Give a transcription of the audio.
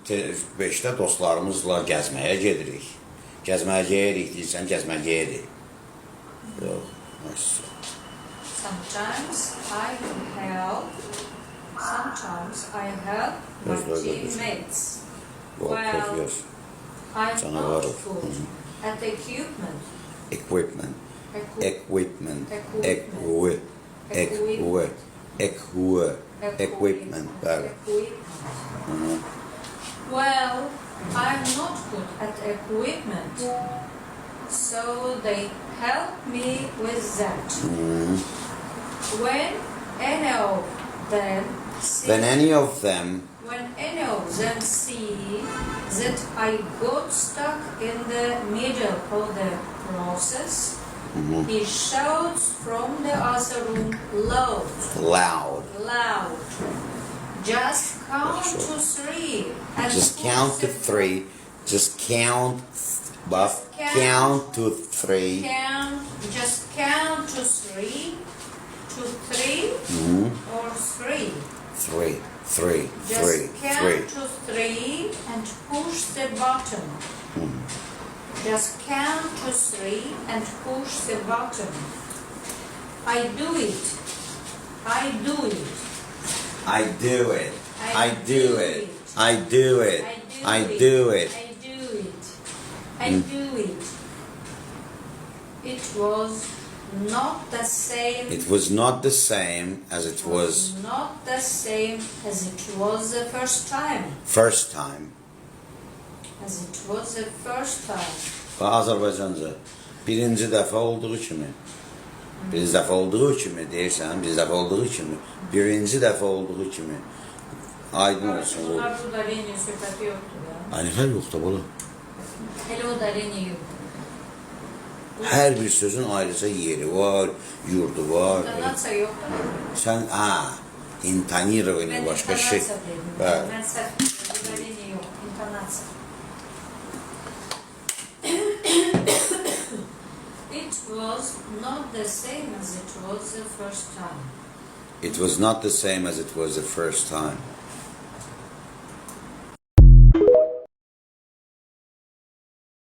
5-də dostlarımızla gəzməyə gedirik. Gəzməyə gedirik deyirsən, gəzməyə gedirik. Yox, Sometimes I help my teammates. Well, I'm not good at equipment. Equipment. Well, I'm not good at equipment, so they help me with that. When any of them see that I got stuck in the middle of the process, he shouts from the other room loud. Just count to three. And Just count to three. Count to three. Just count to three. To three or three. Just count to three and push the button. Just count to three and push the button. I do it. It was not the same. It was not the same as it was. Not the same as it was the first time. As it was the first time. Azərbaycanca birinci dəfə olduğu kimi deyirsən, birinci dəfə olduğu kimi aydın olsun. Bunlar burada reniye söhbəti yoxdur ya. Aynılar yoxdur bala. Hele o da reniye yoxdur. Hər bir sözün ayrıca yeri var, yurdu var. İntonasiya yoxdur. Sən, intonирование başqa şey. Mən səhv dedim. Burada reniye yox, intonasiya. It was not the same as it was the first time. It was not the same as it was the first time.